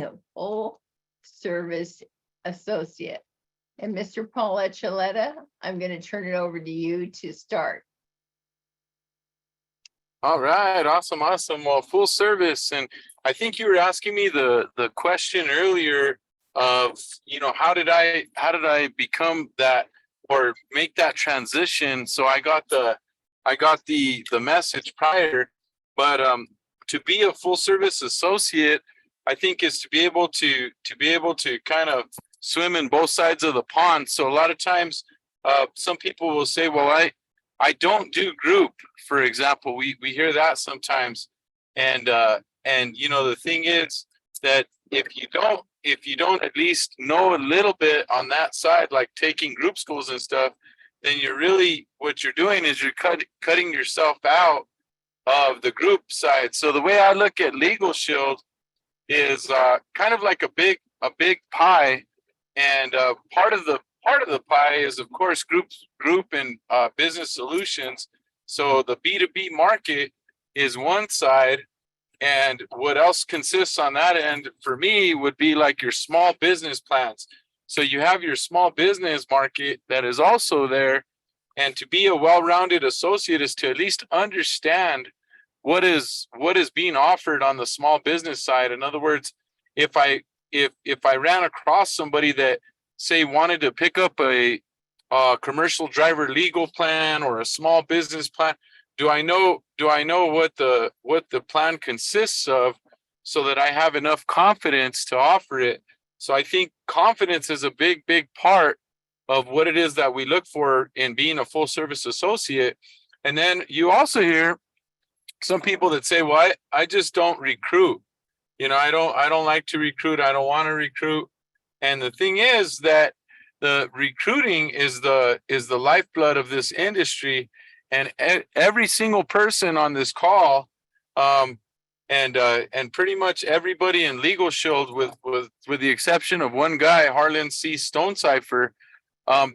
being a full service associate. And Mr. Paul Echoletta, I'm going to turn it over to you to start. All right, awesome. Well, full service, and I think you were asking me the question earlier of, how did I become that or make that transition? So I got the message prior, but to be a full service associate, I think is to be able to kind of swim in both sides of the pond. So a lot of times, some people will say, well, I don't do group, for example. We hear that sometimes. And the thing is that if you don't at least know a little bit on that side, like taking group schools and stuff, then what you're doing is you're cutting yourself out of the group side. So the way I look at Legal Shield is kind of like a big pie, and part of the pie is, of course, group and business solutions. So the B2B market is one side, and what else consists on that end for me would be like your small business plans. So you have your small business market that is also there, and to be a well-rounded associate is to at least understand what is being offered on the small business side. In other words, if I ran across somebody that, say, wanted to pick up a commercial driver legal plan or a small business plan, do I know what the plan consists of, so that I have enough confidence to offer it? So I think confidence is a big part of what it is that we look for in being a full service associate. And then you also hear some people that say, well, I just don't recruit. I don't like to recruit. I don't want to recruit. And the thing is that the recruiting is the lifeblood of this industry. And every single person on this call, and pretty much everybody in Legal Shield, with the exception of one guy, Harlan C. Stonecipher,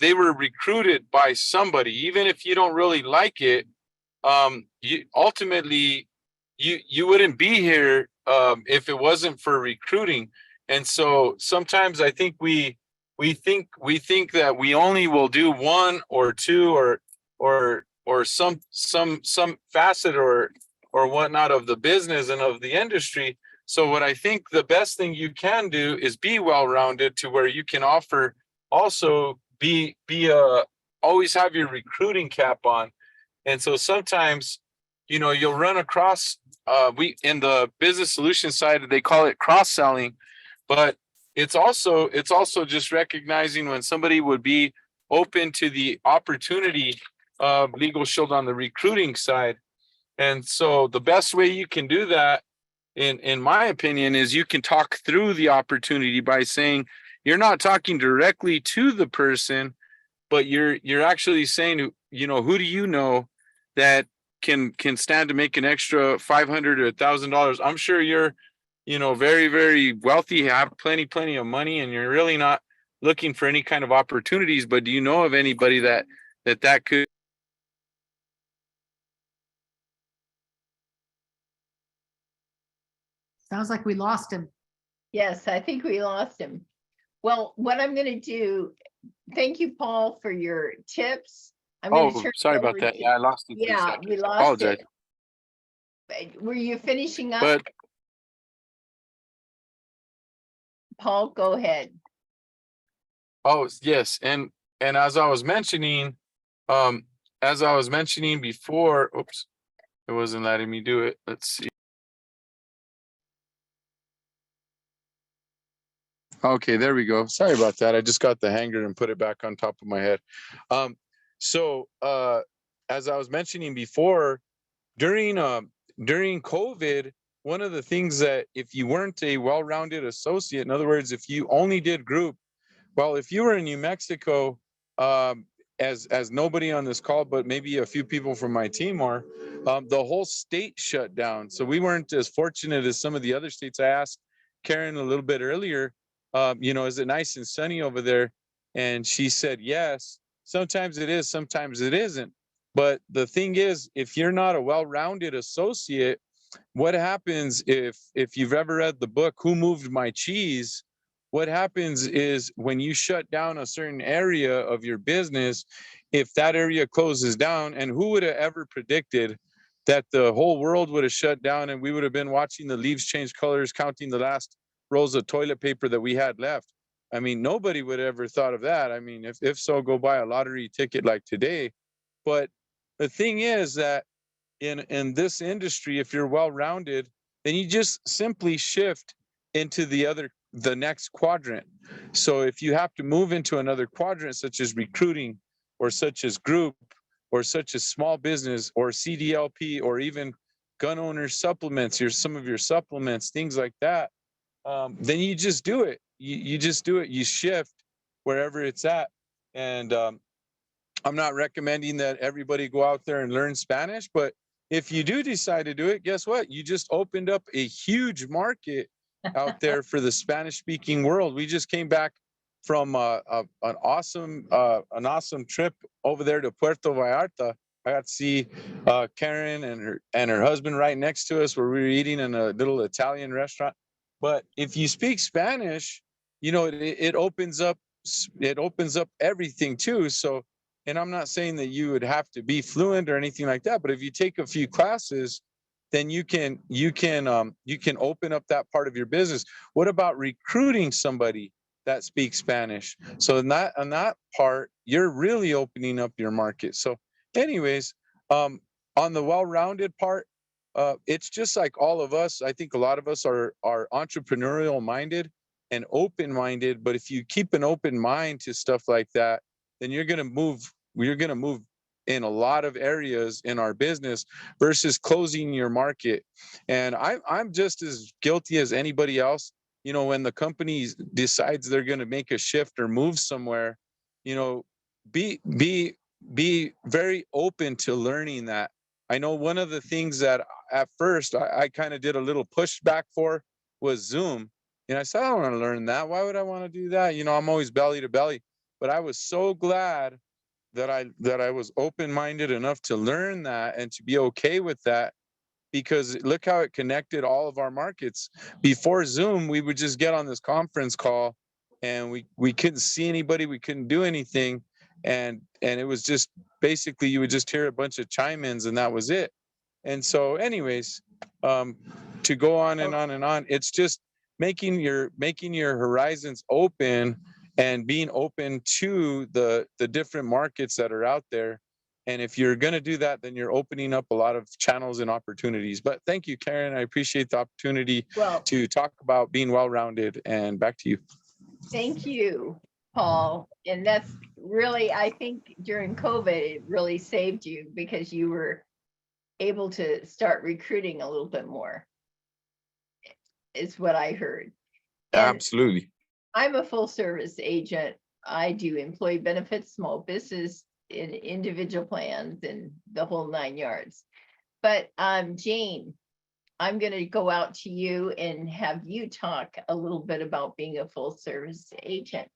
they were recruited by somebody. Even if you don't really like it, ultimately you wouldn't be here if it wasn't for recruiting. And so sometimes I think we think that we only will do one or two or some facet or whatnot of the business and of the industry. So what I think the best thing you can do is be well-rounded, to where you can offer, also be always have your recruiting cap on. And so sometimes, you'll run across, in the business solution side, they call it cross-selling, but it's also just recognizing when somebody would be open to the opportunity of Legal Shield on the recruiting side. And so the best way you can do that, in my opinion, is you can talk through the opportunity by saying, you're not talking directly to the person, but you're actually saying, who do you know that can stand to make an extra $500 or $1,000? I'm sure you're, very, very wealthy, have plenty of money, and you're really not looking for any kind of opportunities. But do you know of anybody that could? Sounds like we lost him. Yes, I think we lost him. Well, what I'm going to do, thank you, Paul, for your tips. Sorry about that. Yeah, I lost it. Yeah, we lost Apologize. it. Were you finishing up? But Paul, go ahead. Oh, yes. And as I was mentioning before, oops, it wasn't letting me do it. Let's see. Okay, there we go. Sorry about that. I just got the hanger and put it back on top of my head. So as I was mentioning before, during COVID, one of the things that, if you weren't a well-rounded associate, in other words, if you only did group, well, if you were in New Mexico, as nobody on this call, but maybe a few people from my team are, the whole state shut down. So we weren't as fortunate as some of the other states. I asked Karen a little bit earlier, is it nice and sunny over there? And she said, yes. Sometimes it is, sometimes it isn't. But the thing is, if you're not a well-rounded associate, what happens if you've ever read the book Who Moved My Cheese? What happens is when you shut down a certain area of your business, if that area closes down, and who would have ever predicted that the whole world would have shut down and we would have been watching the leaves change colors, counting the last rolls of toilet paper that we had left? I mean, nobody would have ever thought of that. I mean, if so, go buy a lottery ticket like today. But the thing is that in this industry, if you're well-rounded, then you just simply shift into the next quadrant. So if you have to move into another quadrant, such as recruiting, or such as group, or such as small business, or CDLP, or even gun owner supplements, some of your supplements, things like that, then you just do it. You just do it. You shift wherever it's at. And I'm not recommending that everybody go out there and learn Spanish, but if you do decide to do it, guess what? You just opened up a huge market out there for the Spanish speaking world. We just came back from an awesome trip over there to Puerto Vallarta. I got to see Karen and her husband right next to us, where we were eating in a little Italian restaurant. But if you speak Spanish, you know, it opens up everything too. So, and I'm not saying that you would have to be fluent or anything like that, but if you take a few classes, then you can open up that part of your business. What about recruiting somebody that speaks Spanish? So in that part, you're really opening up your market. So anyways, on the well-rounded part, it's just like all of us. I think a lot of us are entrepreneurial minded and open minded, but if you keep an open mind to stuff like that, then you're going to move in a lot of areas in our business versus closing your market. And I'm just as guilty as anybody else. You know, when the company decides they're going to make a shift or move somewhere, you know, be very open to learning that. I know one of the things that at first I kind of did a little pushback for was Zoom. And I said, I don't want to learn that. Why would I want to do that? You know, I'm always belly to belly. But I was so glad that I was open-minded enough to learn that and to be okay with that, because look how it connected all of our markets. Before Zoom, we would just get on this conference call and we couldn't see anybody, we couldn't do anything, and it was just basically you would just hear a bunch of chime-ins and that was it. And so anyways, to go on and on and on, it's just making your horizons open and being open to the different markets that are out there. And if you're going to do that, then you're opening up a lot of channels and opportunities. But thank you, Karen. I appreciate the opportunity to talk about being well-rounded. And back to you. Thank you, Paul. And that's really, I think during COVID, it really saved you because you were able to start recruiting a little bit more, is what I heard. And absolutely. I'm a full service agent. I do employee benefits, small business, in individual plans, and the whole 9 yards. But Jane, I'm going to go out to you and have you talk a little bit about being a full service agent.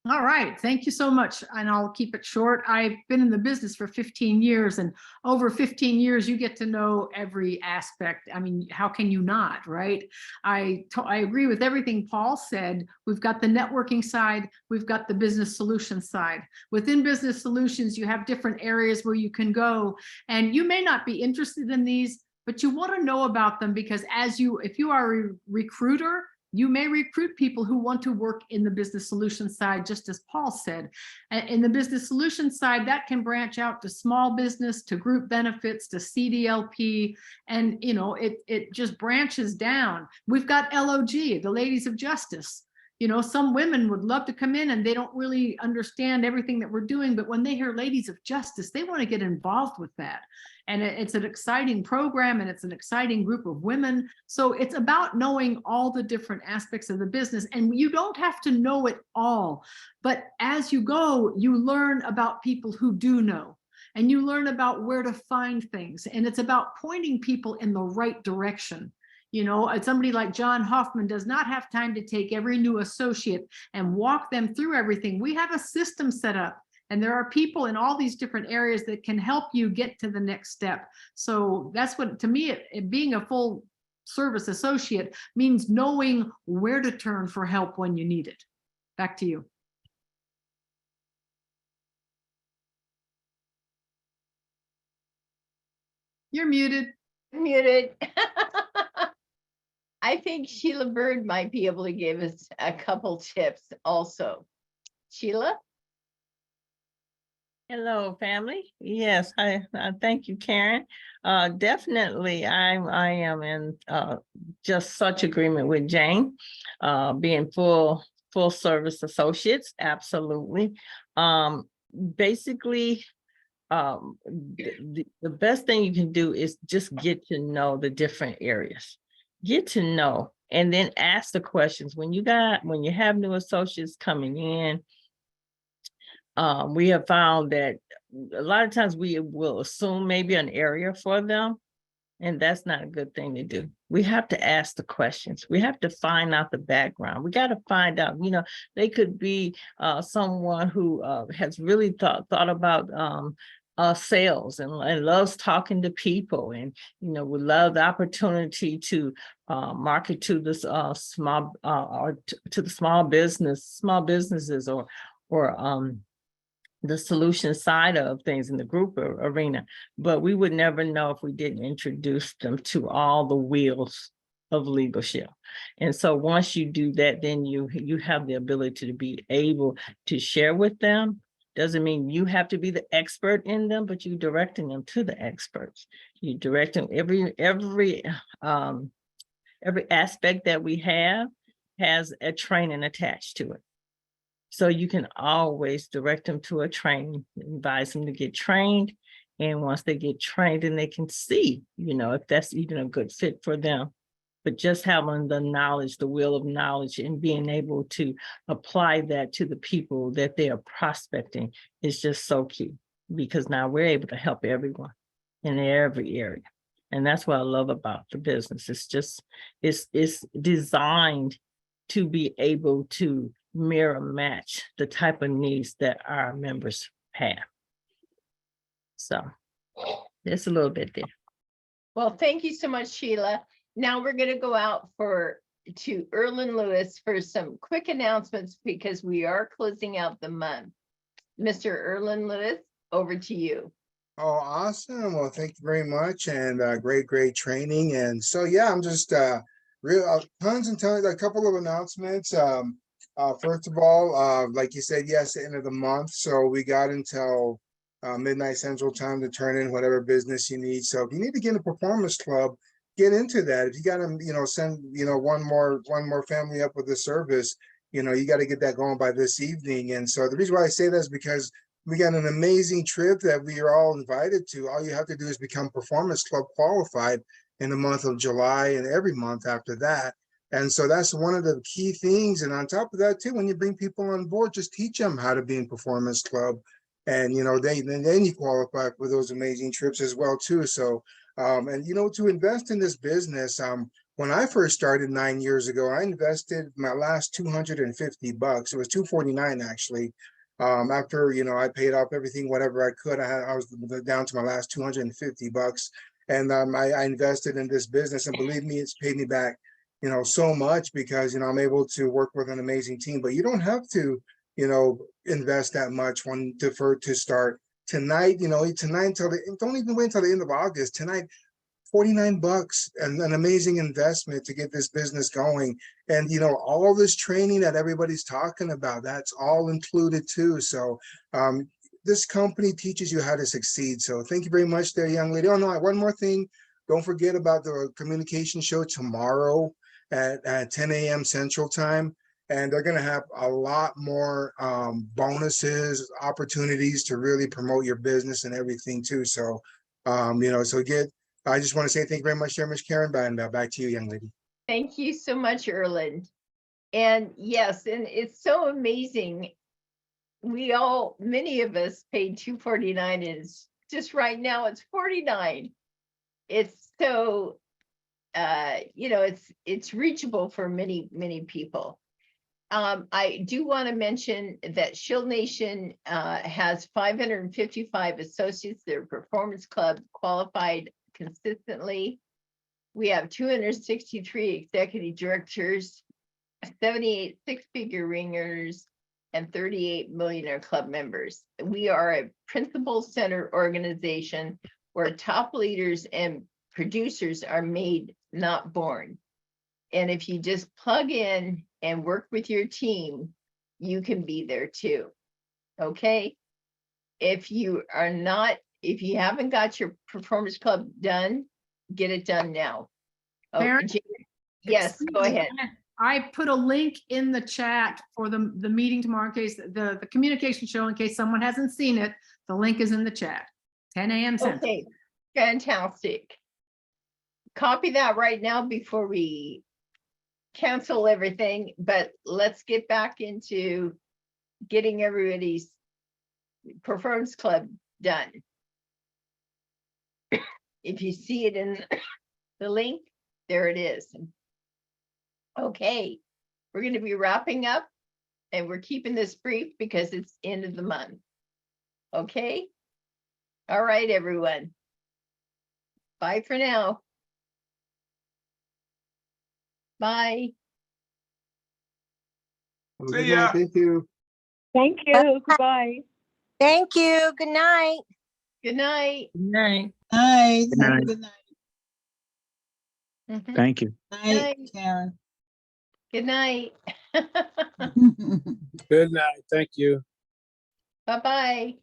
All right, thank you so much. And I'll keep it short. I've been in the business for 15 years, and over 15 years, you get to know every aspect. I mean, how can you not, right? I agree with everything Paul said. We've got the networking side, we've got the business solutions side. Within business solutions, you have different areas where you can go, and you may not be interested in these, but you want to know about them, because if you are a recruiter, you may recruit people who want to work in the business solutions side, just as Paul said. In the business solutions side, that can branch out to small business, to group benefits, to CDLP, and you know, it just branches down. We've got LOG, the Ladies of Justice. You know, some women would love to come in and they don't really understand everything that we're doing, but when they hear Ladies of Justice, they want to get involved with that. And it's an exciting program, and it's an exciting group of women. So it's about knowing all the different aspects of the business, and you don't have to know it all. But as you go, you learn about people who do know, and you learn about where to find things. And it's about pointing people in the right direction. You know, somebody like John Hoffman does not have time to take every new associate and walk them through everything. We have a system set up. And there are people in all these different areas that can help you get to the next step. So that's what, to me, being a full service associate means knowing where to turn for help when you need it. Back to you. You're muted. Muted. I think Sheila Bird might be able to give us a couple tips also. Sheila? Hello, family. Yes, I thank you, Karen. Definitely, I am in just such agreement with Jane. Being full service associates, absolutely. Basically, the best thing you can do is just get to know the different areas. Get to know, and then ask the questions. When you have new associates coming in, we have found that a lot of times we will assume maybe an area for them, and that's not a good thing to do. We have to ask the questions. We have to find out the background. We got to find out, they could be someone who has really thought about sales and loves talking to people, and would love the opportunity to market to this small or to the small businesses or the solution side of things in the group arena. But we would never know if we didn't introduce them to all the wheels of LegalShield. And so once you do that, then you have the ability to be able to share with them. Doesn't mean you have to be the expert in them, but you're directing them to the experts. You direct them every aspect that we have has a training attached to it. So you can always direct them to a training, advise them to get trained. And once they get trained, then they can see, if that's even a good fit for them. But just having the knowledge, the will of knowledge, and being able to apply that to the people that they are prospecting is just so key, because now we're able to help everyone in every area. And that's what I love about the business. It's designed to be able to mirror match the type of needs that our members have. So there's a little bit there. Well, thank you so much, Sheila. Now we're going to go out to Erlen Lewis for some quick announcements, because we are closing out the month. Mr. Erlen Lewis, over to you. Oh, awesome. Well, thank you very much. And great training. And so, yeah, I'm just tons and tons, a couple of announcements. First of all, like you said, yes, the end of the month. So we got until midnight Central Time to turn in whatever business you need. So if you need to get in a performance club, get into that. If you got to, send, one more family up with the service, you got to get that going by this evening. And so the reason why I say that is because we got an amazing trip that we are all invited to. All you have to do is become Performance Club qualified in the month of July and every month after that. And so that's one of the key things. And on top of that, too, when you bring people on board, just teach them how to be in Performance Club. And, then you qualify for those amazing trips as well, too. So, and, to invest in this business, when I first started 9 years ago, I invested my last $250. It was $249 actually. After, I paid off everything, whatever I could, I was down to my last $250. And I invested in this business, and believe me, it's paid me back, so much, because, I'm able to work with an amazing team. But you don't have to, invest that much to start tonight, tonight don't even wait until the end of August. Tonight, $49 and an amazing investment to get this business going. And, all this training that everybody's talking about, that's all included too. So, this company teaches you how to succeed. So thank you very much there, young lady. Oh, no, one more thing. Don't forget about the communication show tomorrow at 10 a.m. Central Time. And they're going to have a lot more bonuses, opportunities to really promote your business and everything too. So, I just want to say thank you very much, Ms. Karen, and back to you, young lady. Thank you so much, Erlen. And yes, and it's so amazing. Many of us paid $249, and just right now it's $49. It's so, it's reachable for many people. I do want to mention that Shield Nation has 555 associates. Their performance club qualified consistently. We have 263 executive directors, 78 six-figure ringers, and 38 millionaire club members. We are a principle-centered organization where top leaders and producers are made, not born. And if you just plug in and work with your team, you can be there too. Okay? If you haven't got your performance club done, get it done now. Oh, Karen? yes, Excuse go me, ahead. I put a link in the chat for the meeting tomorrow in case the communication show, in case someone hasn't seen it. The link is in the chat. 10 a.m. Central. Okay, fantastic. Copy that right now before we cancel everything, but let's get back into getting everybody's performance club done. If you see it in the link, there it is. Okay, we're going to be wrapping up and we're keeping this brief because it's end of the month. Okay. All right, everyone. Bye for now. Bye. Have a good night. Thank you. Thank you. Goodbye. Thank you. Good night. Good night. Good night. Night. Good Have a night. good night. Mhm. Thank you. Night, Night. Karen. Good night. Good night. Thank you. Bye-bye.